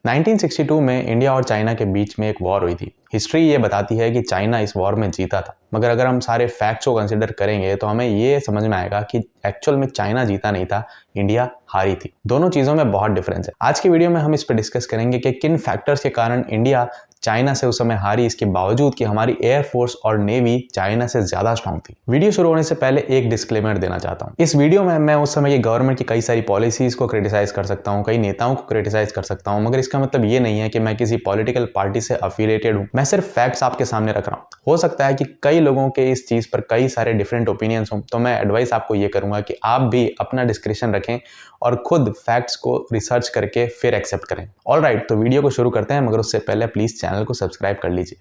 1962 में इंडिया और चाइना के बीच में एक वॉर हुई थी। हिस्ट्री ये बताती है कि चाइना इस वॉर में जीता था, मगर अगर हम सारे फैक्ट्स को कंसिडर करेंगे तो हमें ये समझ में आएगा कि एक्चुअल में चाइना जीता नहीं था, इंडिया हारी थी। दोनों चीज़ों में बहुत डिफरेंस है। आज की वीडियो में हम इस पर डिस्कस करेंगे कि किन फैक्टर्स के कारण इंडिया चाइना से उस समय हारी, इसके बावजूद कि हमारी एयरफोर्स और नेवी चाइना से ज्यादा स्ट्रांग थी। वीडियो शुरू होने से पहले एक डिस्क्लेमर देना चाहता हूं। इस वीडियो में मैं उस समय की गवर्नमेंट की कई सारी पॉलिसीज को क्रिटिसाइज कर सकता हूं, कई नेताओं को क्रिटिसाइज कर सकता हूं, मगर इसका मतलब ये नहीं है कि मैं किसी पॉलिटिकल पार्टी से अफिलिएटेड हूं। मैं सिर्फ फैक्ट्स आपके सामने रख रहा हूं। हो सकता है कि कई लोगों के इस चीज पर कई सारे डिफरेंट ओपिनियंस हों, तो मैं एडवाइस आपको ये करूंगा कि आप भी अपना डिस्क्रिप्शन रखें और खुद फैक्ट्स को रिसर्च करके फिर एक्सेप्ट करें। ऑलराइट, तो वीडियो को शुरू करते हैं, मगर उससे पहले प्लीज चैनल को सब्सक्राइब कर लीजिए।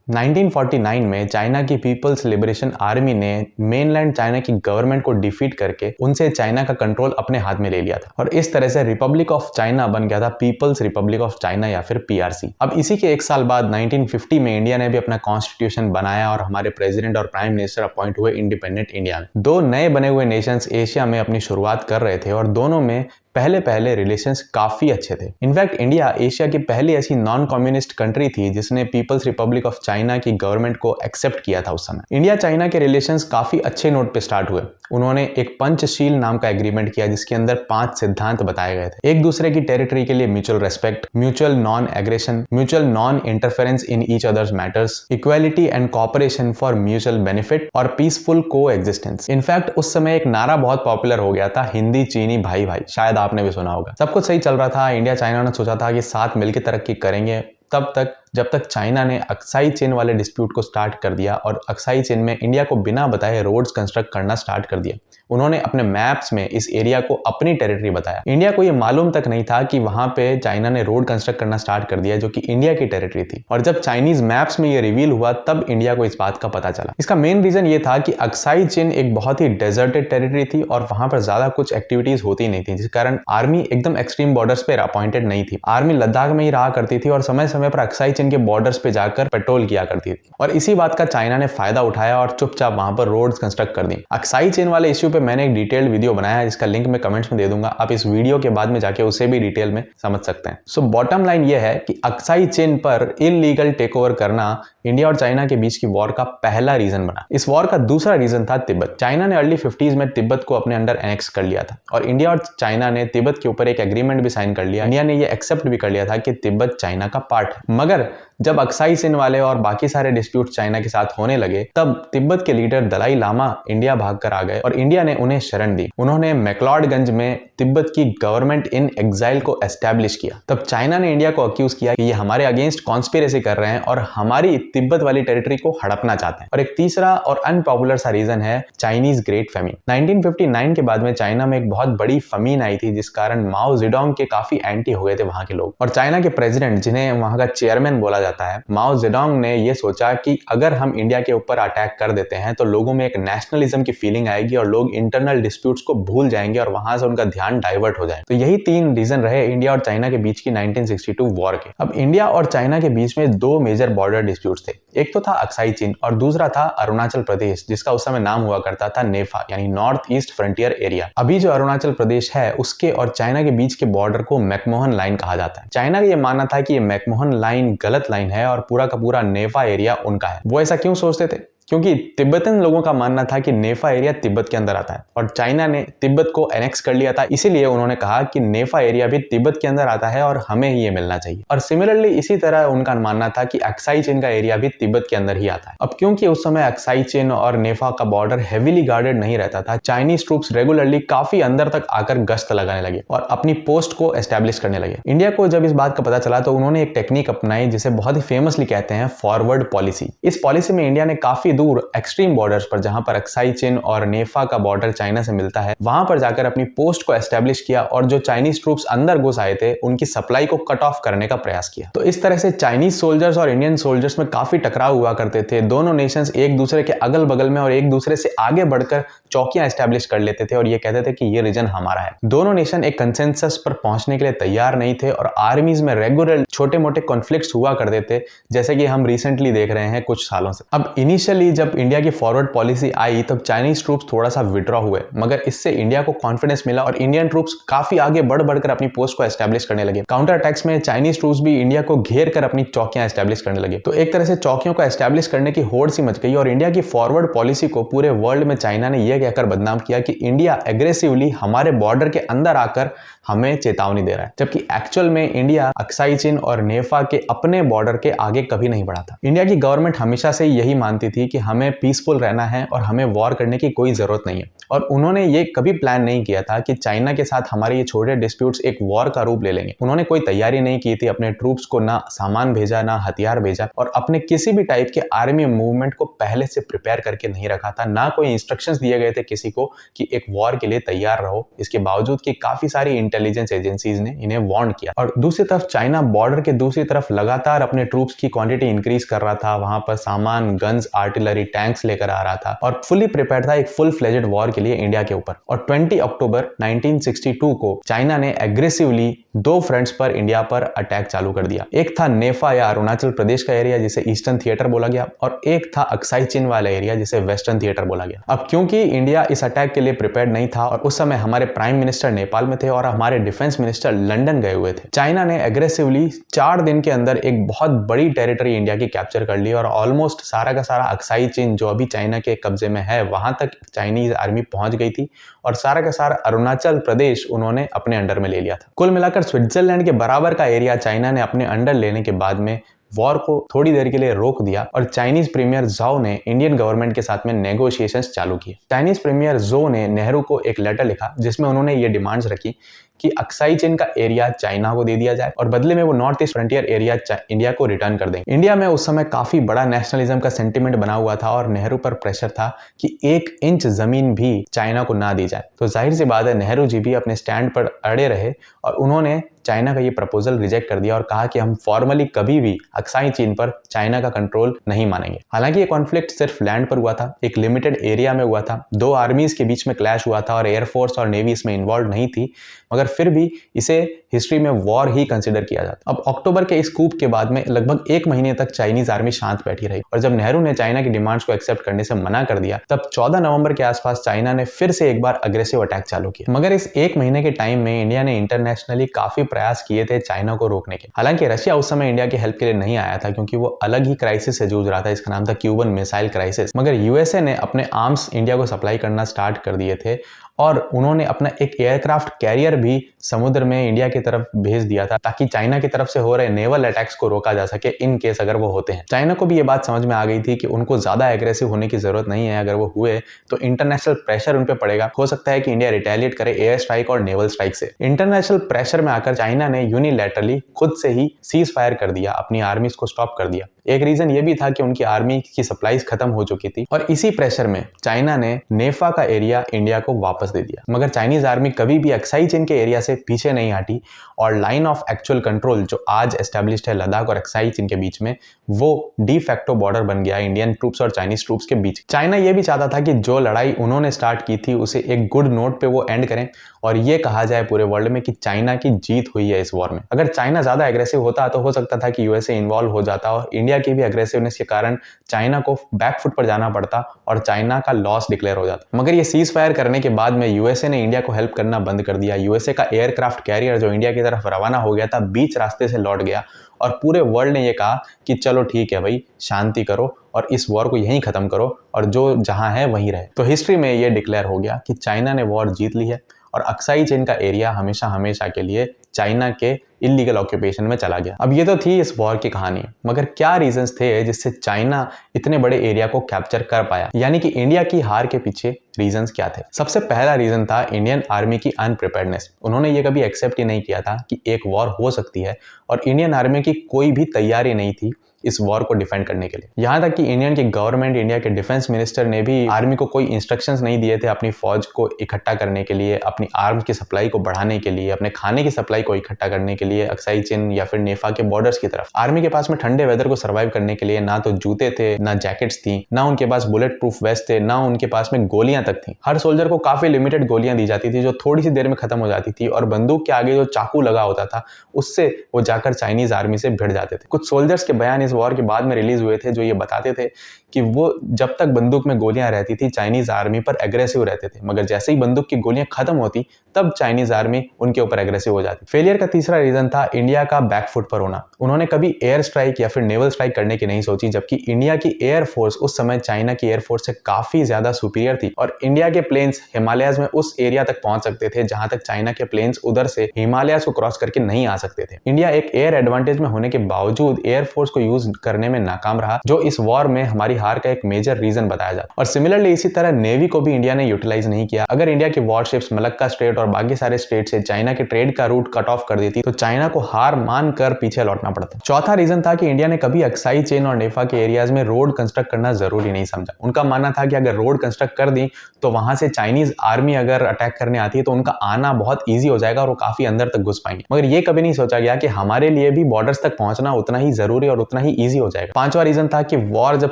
1949 में चाइना की पीपल्स लिबरेशन आर्मी ने मेनलैंड चाइना की गवर्नमेंट को डिफीट करके उनसे चाइना का कंट्रोल अपने हाथ में ले लिया था और इस तरह से रिपब्लिक ऑफ चाइना बन गया था पीपल्स रिपब्लिक ऑफ चाइना या फिर पीआरसी। अब इसी के एक साल बाद 1950 में इंडिया ने भी अपना कॉन्स्टिट्यूशन बनाया और हमारे प्रेसिडेंट और प्राइम मिनिस्टर अपॉइंट हुए इंडिपेंडेंट इंडिया में। दो नए बने हुए नेशंस एशिया में अपनी शुरुआत कर रहे थे और दोनों में पहले रिलेशंस काफी अच्छे थे। इनफैक्ट इंडिया एशिया की पहली ऐसी नॉन कम्युनिस्ट कंट्री थी जिसने पीपल्स रिपब्लिक ऑफ चाइना की गवर्नमेंट को एक्सेप्ट किया था उस समय। इंडिया चाइना के रिलेशंस काफी अच्छे नोट पे स्टार्ट हुए। उन्होंने एक पंचशील नाम का एग्रीमेंट किया जिसके अंदर 5 सिद्धांत बताए गए थे। एक दूसरे की टेरिटरी के लिए mutual respect, mutual non aggression, mutual non interference in each others matters, equality and cooperation for mutual benefit और पीसफुल को एग्जिस्टेंस। इनफैक्ट उस समय एक नारा बहुत पॉपुलर हो गया था, हिंदी चीनी भाई भाई, शायद आपने भी सुना होगा। सब कुछ सही चल रहा था। इंडिया चाइना ने सोचा था कि साथ मिलकर तरक्की करेंगे, तब तक जब तक चाइना ने अक्साई चेन वाले डिस्प्यूट को स्टार्ट कर दिया और अक्साई चेन में इंडिया को बिना बताए रोड्स कंस्ट्रक्ट करना स्टार्ट कर दिया। उन्होंने अपने मैप्स में इस एरिया को अपनी टेरिटरी बताया। इंडिया को यह मालूम तक नहीं था कि वहां पे चाइना ने रोड कंस्ट्रक्ट करना स्टार्ट कर दिया जो कि इंडिया की टेरिटरी थी। और जब चाइनीज मैप्स में ये रिवील हुआ तब इंडिया को इस बात का पता चला। इसका मेन रीजन ये था कि अक्साई चेन एक बहुत ही डेजर्टेड टेरिटरी थी और वहां पर ज्यादा कुछ एक्टिविटीज होती नहीं थी, जिस कारण आर्मी एकदम एक्सट्रीम बॉर्डर्स पे अपॉइंटेड नहीं थी। आर्मी लद्दाख में ही रहा करती थी और समय समय पर अक्साई चेन के बॉर्डर्स पे जाकर पेट्रोल किया करती थी और इसी बात का चाइना ने फायदा उठाया और चुपचाप वहां पर रोड्स कंस्ट्रक्ट कर दी। अक्साई चेन वाले इश्यू पे मैंने एक डिटेल्ड वीडियो बनाया है जिसका लिंक मैं कमेंट्स में दे दूंगा, आप इस वीडियो के बाद में जाके उसे भी डिटेल में समझ सकते हैं। सो बॉटम लाइन ये है कि अक्साई चेन पर इलीगल टेक ओवर करना इंडिया और चाइना के बीच की वॉर का पहला रीजन बना। इस वॉर का दूसरा रीजन था तिब्बत। चाइना ने अर्ली 50s में तिब्बत को अपने अंडर एनेक्स कर लिया था और इंडिया और चाइना ने तिब्बत के ऊपर एक एग्रीमेंट भी साइन कर लिया। इंडिया ने यह एक्सेप्ट भी कर लिया था कि तिब्बत चाइना का पार्ट है। मगर जब अक्साई चेन वाले और बाकी सारे डिस्प्यूट चाइना के साथ होने लगे तब तिब्बत के लीडर दलाई लामा इंडिया भागकर आ गए और इंडिया ने उन्हें शरण दी। उन्होंने मैक्लॉडगंज में तिब्बत की गवर्नमेंट इन एग्जाइल को एस्टैब्लिश किया। तब चाइना ने इंडिया को अक्यूज किया कि ये हमारे अगेंस्ट कॉन्स्पिरेसी कर रहे हैं और हमारी तिब्बत वाली टेरिटरी को हड़पना चाहते हैं। और एक तीसरा और अनपॉपुलर सा रीजन है चाइनीज ग्रेट फेमिन। 1959 के बाद में चाइना में एक बहुत बड़ी फमीन आई थी जिस कारण माओ जेडोंग के काफी एंटी हो गए थे वहां के लोग। और चाइना के प्रेसिडेंट, जिन्हें वहां का चेयरमैन बोला जाता है, माओ जेडोंग ने यह सोचा कि अगर हम इंडिया के ऊपर अटैक कर देते हैं तो लोगों में एक नेशनलिज्म की फीलिंग आएगी और लोग इंटरनल डिस्प्यूट्स को भूल जाएंगे और वहां से उनका ध्यान डाइवर्ट हो जाए। तो यही 3 रीजन रहे इंडिया और चाइना के बीच की 1962 वॉर के। अब इंडिया और चाइना के बीच में 2 मेजर बॉर्डर डिस्प्यूट्स थे। एक तो था अक्साई चीन और दूसरा था अरुणाचल प्रदेश, जिसका उस समय नाम हुआ करता था नेफा, यानी नॉर्थ ईस्ट फ्रंटियर एरिया। अभी जो अरुणाचल प्रदेश है उसके और चाइना के बीच के बॉर्डर को मैकमोहन लाइन कहा जाता है। चाइना का यह मानना था कि ये मैकमोहन लाइन गलत लाइन है और पूरा का पूरा नेफा एरिया उनका है। वो ऐसा क्यों सोचते थे? क्योंकि तिब्बतन लोगों का मानना था कि नेफा एरिया तिब्बत के अंदर आता है और चाइना ने तिब्बत को एनेक्स कर लिया था, इसीलिए उन्होंने कहा कि नेफा एरिया भी तिब्बत के अंदर आता है और हमें ही ये मिलना चाहिए। और सिमिलरली इसी तरह उनका मानना था कि अक्साई चेन का एरिया भी तिब्बत के अंदर ही आता है। अब क्योंकि उस समय अक्साई चेन और नेफा का बॉर्डर हेवीली गार्डेड नहीं रहता था, चाइनीज ट्रूप्स रेगुलरली काफी अंदर तक आकर गश्त लगाने लगे और अपनी पोस्ट को एस्टेब्लिश करने लगे। इंडिया को जब इस बात का पता चला तो उन्होंने एक टेक्निक अपनाई जिसे बहुत ही फेमसली कहते हैं फॉरवर्ड पॉलिसी। इस पॉलिसी में इंडिया ने काफी दूर एक्सट्रीम बॉर्डर्स पर, जहां पर अक्साई चेन और नेफा का बॉर्डर चाइना से मिलता है, वहां पर जाकर अपनी पोस्ट को एस्टेब्लिश किया और जो चाइनीज ट्रूप्स अंदर घुस आए थे उनकी सप्लाई को कट ऑफ करने का प्रयास किया। तो इस तरह से चाइनीज सोल्जर्स और इंडियन सोल्जर्स में काफी टकराव हुआ करते थे। दोनों नेशंस एक दूसरे के अगल बगल में और एक दूसरे से आगे बढ़कर चौकियां एस्टेब्लिश कर लेते थे और ये कहते थे कि ये रीजन हमारा है। दोनों नेशन एक कंसेंसस पर पहुंचने के लिए तैयार नहीं थे और आर्मीज में रेगुलर छोटे मोटे कॉन्फ्लिक्ट्स हुआ करते थे, जैसे कि हम रिसेंटली देख रहे हैं कुछ सालों से। अब इनिशियली कि जब इंडिया की फॉरवर्ड पॉलिसी आई तब चाइनीज ट्रूप्स थोड़ा सा विड्रॉ हुए, मगर इससे इंडिया को कॉन्फिडेंस मिला और इंडियन ट्रूप्स काफी आगे बढ़ बढ़कर अपनी पोस्ट को एस्टैब्लिश करने लगे। काउंटर अटैक्स में चाइनीज ट्रूप्स भी इंडिया को घेर कर अपनी चौकियां एस्टैब्लिश करने लगे। तो एक तरह से चौकियों को एस्टैब्लिश करने की होड़ सी मच गई और इंडिया की फॉरवर्ड पॉलिसी को पूरे वर्ल्ड में चाइना ने यह कहकर बदनाम किया कि इंडिया एग्रेसिवली हमारे बॉर्डर के अंदर आकर हमें चेतावनी दे रहा है, जबकि एक्चुअल में इंडिया अक्साई चीन और नेफा के अपने बॉर्डर के आगे कभी नहीं बढ़ा था। इंडिया की गवर्नमेंट हमेशा से यही मानती थी कि हमें पीसफुल रहना है और हमें वॉर करने की कोई जरूरत नहीं है, और उन्होंने ये कभी प्लान नहीं किया था कि चाइना के साथ हमारे ये छोटे डिस्प्यूट्स एक वॉर का रूप ले लेंगे। उन्होंने कोई तैयारी नहीं की थी, अपने ट्रूप्स को ना सामान भेजा ना हथियार भेजा, और अपने किसी भी टाइप के आर्मी मूवमेंट को पहले से प्रिपेयर करके नहीं रखा था, ना कोई इंस्ट्रक्शंस दिए गए थे किसी को कि एक वॉर के लिए तैयार रहो। इसके बावजूद कि काफी सारी इंटेलिजेंस एजेंसीज ने इन्हें वार्न किया। और दूसरी तरफ चाइना बॉर्डर के दूसरी तरफ लगातार अपने ट्रूप्स की क्वांटिटी इंक्रीज कर रहा था, वहां पर सामान, गन्स, आर्टिलरी, टैंक्स लेकर आ रहा था और फुली प्रिपेयर्ड था एक फुल फ्लेजेड वॉर के लिए इंडिया के ऊपर। और 20 अक्टूबर 1962 को चाइना ने एग्रेसिवली 2 फ्रंट्स पर इंडिया पर अटैक चालू कर दिया। एक था नेफा या अरुणाचल प्रदेश का एरिया जिसे ईस्टर्न थिएटर बोला गया, और एक था अक्साई चीन वाला एरिया जिसे वेस्टर्न थिएटर बोला गया। अब क्योंकि इंडिया इस अटैक के लिए प्रिपेयर्ड नहीं था और उस समय हमारे प्राइम मिनिस्टर नेपाल में थे और हमारे डिफेंस मिनिस्टर लंदन गए हुए थे, चाइना ने एग्रेसिवली 4 दिन के अंदर एक बहुत बड़ी टेरिटरी इंडिया की कैप्चर कर ली और ऑलमोस्ट सारा का सारा अक्साई चीन जो अभी चाइना के कब्जे में है वहां तक चाइनीज आर्मी पहुंच गई थी, और सारा का सारा अरुणाचल प्रदेश उन्होंने अपने अंडर में ले लिया था। कुल मिलाकर स्विट्जरलैंड के बराबर का एरिया चाइना ने अपने अंडर लेने के बाद में वॉर को थोड़ी देर के लिए रोक दिया और चाइनीज प्रीमियर ज़ाओ ने इंडियन गवर्नमेंट के साथ में नेगोशिएशंस चालू किए। चाइनीज प्रीमियर ज़ो ने नेहरू को एक लेटर लिखा जिसमें उन्होंने ये डिमांड्स रखी कि अक्साई चीन का एरिया चाइना को दे दिया जाए और बदले में वो north east frontier area India को रिटर्न कर देंगे। इंडिया में उस समय काफी बड़ा नेशनलिज्म का सेंटिमेंट बना हुआ था और नेहरू पर प्रेशर था कि 1 इंच जमीन भी चाइना को ना दी जाए। तो जाहिर सी बात है नेहरू जी भी अपने स्टैंड पर अड़े रहे और उन्होंने चाइना का ये प्रपोजल रिजेक्ट कर दिया और कहा कि हम फॉर्मली कभी भी अक्साई चीन पर चाइना का कंट्रोल नहीं मानेंगे। हालांकि ये कॉन्फ्लिक्ट सिर्फ लैंड पर हुआ था, एक लिमिटेड एरिया में हुआ था, 2 आर्मीज के बीच में क्लैश हुआ था और एयरफोर्स और नेवी इसमें इन्वॉल्व नहीं थी, मगर फिर भी इसे हिस्ट्री में वॉर ही कंसिडर किया जाता। अब अक्टूबर के इस कूप के बाद में लगभग 1 महीने तक चाइनीज आर्मी शांत बैठी रही और जब नेहरू ने चाइना की डिमांड्स को एक्सेप्ट करने से मना कर दिया तब 14 नवंबर के आसपास चाइना ने फिर से एक बार अग्रेसिव अटैक चालू किया। मगर इस 1 महीने के टाइम में इंडिया ने इंटरनेशनली काफी प्रयास किए थे चाइना को रोकने के। हालांकि रशिया उस समय इंडिया की हेल्प के लिए नहीं आया था क्योंकि वो अलग ही क्राइसिस से जूझ रहा था, इसका नाम था क्यूबन मिसाइल क्राइसिस। मगर यूएसए ने अपने आर्म्स इंडिया को सप्लाई करना स्टार्ट कर दिए थे और उन्होंने अपना एक एयरक्राफ्ट कैरियर भी समुद्र में इंडिया की तरफ भेज दिया था ताकि चाइना की तरफ से हो रहे नेवल अटैक्स को रोका जा सके इन केस अगर वो होते हैं। चाइना को भी ये बात समझ में आ गई थी कि उनको ज्यादा एग्रेसिव होने की जरूरत नहीं है, अगर वो हुए तो इंटरनेशनल प्रेशर उन पे पड़ेगा, हो सकता है कि इंडिया रिटेलिएट करे एयर स्ट्राइक और नेवल स्ट्राइक से। इंटरनेशनल प्रेशर में आकर चाइना ने यूनिलैटरली खुद से ही सीज फायर कर दिया, अपनी आर्मीज को स्टॉप कर दिया। एक रीजन ये भी था कि उनकी आर्मी की सप्लाईज खत्म हो चुकी थी और इसी प्रेशर में चाइना ने नेफा का एरिया इंडिया को वापस दे दिया। मगर चाइनीज आर्मी कभी भी अक्साई चीन के एरिया से पीछे नहीं हटी और लाइन ऑफ एक्चुअल कंट्रोल जो आज एस्टेब्लिश्ड है लद्दाख और अक्साई चीन के बीच में, वो डी फैक्टो बॉर्डर बन गया इंडियन ट्रूप्स और चाइनीज ट्रूप्स के बीच। चाइना ये भी चाहता था कि जो लड़ाई उन्होंने स्टार्ट की थी उसे एक गुड नोट पे वो एंड करें और ये कहा जाए पूरे वर्ल्ड में कि चाइना की जीत हुई है इस वॉर में। अगर चाइना ज्यादा एग्रेसिव होता तो हो सकता था कि यूएसए इन्वॉल्व हो जाता और इंडिया की भी एग्रेसिवनेस के कारण चाइना को बैकफुट पर जाना पड़ता और चाइना का लॉस डिक्लेयर हो जाता। मगर ये सीज फायर करने के बाद में यूएसए ने इंडिया को हेल्प करना बंद कर दिया। यूएसए का एयरक्राफ्ट कैरियर जो इंडिया की तरफ रवाना हो गया था बीच रास्ते से लौट गया और पूरे वर्ल्ड ने ये कहा कि चलो ठीक है भाई, शांति करो और इस वॉर को यहीं खत्म करो और जो जहां है वहीं रहे। तो हिस्ट्री में ये डिक्लेयर हो गया कि चाइना ने वॉर जीत ली है और अक्साई चीन का एरिया हमेशा हमेशा के लिए चाइना के इलीगल ऑक्यूपेशन में चला गया। अब ये तो थी इस वॉर की कहानी, मगर क्या रीजंस थे जिससे चाइना इतने बड़े एरिया को कैप्चर कर पाया, यानी कि इंडिया की हार के पीछे रीजंस क्या थे? सबसे पहला रीजन था इंडियन आर्मी की अनप्रिपेयर्डनेस। उन्होंने ये कभी एक्सेप्ट ही नहीं किया था कि एक वॉर हो सकती है और इंडियन आर्मी की कोई भी तैयारी नहीं थी इस वॉर को डिफेंड करने के लिए। यहां तक कि इंडियन की गवर्नमेंट, इंडिया के डिफेंस मिनिस्टर ने भी आर्मी को कोई इंस्ट्रक्शंस नहीं दिए थे अपनी फौज को इकट्ठा करने के लिए, अपनी आर्म्स की सप्लाई को बढ़ाने के लिए, अपने खाने की सप्लाई को इकट्ठा करने के लिए अक्साई चीन या फिर नेफा के बॉर्डर्स की तरफ। आर्मी के पास में ठंडे वेदर को सर्वाइव करने के लिए ना तो जूते थे, ना जैकेट्स थी, ना उनके पास बुलेट प्रूफ वेस्ट थे, ना उनके पास में गोलियां तक थी। हर सोल्जर को काफी लिमिटेड गोलियां दी जाती थी जो थोड़ी सी देर में खत्म हो जाती थी और बंदूक के आगे जो चाकू लगा होता था उससे वो जाकर चाइनीज आर्मी से भिड़ जाते थे। कुछ सोल्जर्स के बयान इस इस वॉर के बाद में रिलीज हुए थे जो ये बताते थे कि वो जब तक बंदूक में गोलियां रहती थी चाइनीज आर्मी पर एग्रेसिव रहते थे, मगर जैसे ही बंदूक की गोलियां खत्म होती तब चाइनीज आर्मी उनके ऊपर एग्रेसिव हो जाती। फेलियर का तीसरा रीजन था इंडिया का बैकफुट पर होना। उन्होंने कभी एयर स्ट्राइक या फिर नेवल स्ट्राइक करने की नहीं सोची, जबकि इंडिया की एयरफोर्स उस समय चाइना की एयरफोर्स से काफी ज्यादा सुपीरियर थी और इंडिया के प्लेन्स हिमालयाज में उस एरिया तक पहुंच सकते थे जहां तक चाइना के प्लेन्स उधर से हिमालयाज को क्रॉस करके नहीं आ सकते थे। इंडिया एक एयर एडवांटेज में होने के बावजूद एयरफोर्स को यूज करने में नाकाम रहा, जो इस वॉर में हमारी हार का एक मेजर रीजन बताया जाता। और सिमिलरली इसी तरह नेवी को भी इंडिया ने यूटिलाइज नहीं किया। अगर इंडिया की वॉरशिप्स मलक्का स्ट्रेट और बाकी सारे स्टेट से चाइना के ट्रेड का रूट कट ऑफ कर देती तो चाइना को हार मानकर पीछे लौटना पड़ता। चौथा रीजन था कि इंडिया ने कभी अक्साई चेन और नेफा के एरियाज में रोड कंस्ट्रक्ट करना जरूरी नहीं समझा। उनका मानना था कि अगर रोड कंस्ट्रक्ट कर दी तो वहां से चाइनीज आर्मी अगर अटैक करने आती है तो उनका आना बहुत ईजी हो जाएगा और वो काफी अंदर तक घुस पाएंगे। मगर ये कभी नहीं सोचा गया कि हमारे लिए भी बॉर्डर्स तक पहुंचना उतना ही जरूरी और उतना ही ईजी हो जाएगा। पांचवा रीजन था कि वॉर जब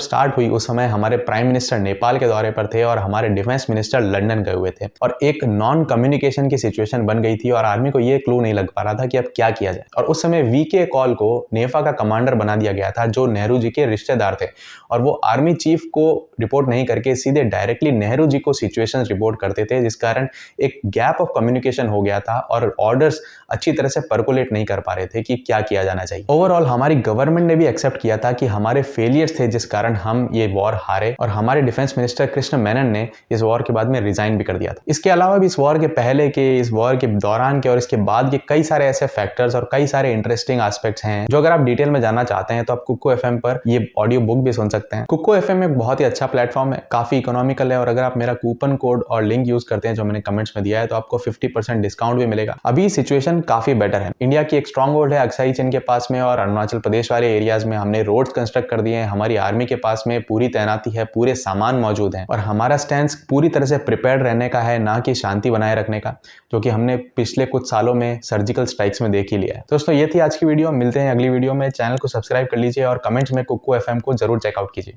स्टार्ट हुई उस समय हमारे प्राइम मिनिस्टर नेपाल के दौरे पर थे और हमारे डिफेंस मिनिस्टर लंदन गए हुए थे और एक नॉन कम्युनिकेशन की सिचुएशन बन गई थी और आर्मी को ये क्लू नहीं लग पा रहा था कि अब क्या किया जाए। और उस समय वीके कॉल को नेफा का कमांडर बना दिया गया था जो नेहरू जी के रिश्तेदार थे और वो आर्मी चीफ को रिपोर्ट नहीं करके सीधे डायरेक्टली नेहरू जी को सिचुएशन रिपोर्ट करते थे, जिस कारण एक गैप ऑफ कम्युनिकेशन हो गया था और ऑर्डर्स अच्छी तरह से परकुलेट नहीं कर पा रहे थे कि क्या किया जाना चाहिए। ओवरऑल हमारी गवर्नमेंट ने भी एक्सेप्ट किया था कि हमारे फेलियर्स थे जिस कारण हम ये वॉर हारे और हमारे डिफेंस मिनिस्टर कृष्ण मेनन ने इस वॉर के बाद में रिजाइन भी कर दिया था। इसके अलावा भी इस वॉर के पहले के, इस वॉर के दौरान के और इसके बाद के कई सारे ऐसे फैक्टर्स और कई सारे इंटरेस्टिंग एस्पेक्ट्स हैं जो अगर आप डिटेल में जानना चाहते हैं तो आप कुक्को एफएम पर ये ऑडियो बुक भी सुन सकते हैं। कुक्को एफएम एक बहुत ही अच्छा प्लेटफॉर्म है, काफी इकोनॉमिकल है और अगर आप मेरा कूपन कोड और लिंक यूज करते हैं जो मैंने कमेंट्स में दिया है तो आपको 50% डिस्काउंट भी मिलेगा। अभी सिचुएशन काफी बेटर है। इंडिया की एक स्ट्रॉन्ग होल्ड है अक्साई चीन के पास में और अरुणाचल प्रदेश वाले एरियाज में हमने रोड्स कंस्ट्रक्ट कर दिए हैं। हमारी आर्मी के पास में पूरी तैनाती है, पूरे सामान मौजूद हैं और हमारा स्टैंड पूरी तरह से प्रिपेयर्ड रहने का है, ना कि शांति बनाए रखने का, जो कि हमने पिछले कुछ सालों में सर्जिकल स्ट्राइक्स में देख ही लिया है। दोस्तों ये थी आज की वीडियो, मिलते हैं अगली वीडियो में। चैनल को सब्सक्राइब कर लीजिए और कमेंट्स में कुक्को एफएम को जरूर चेकआउट कीजिए।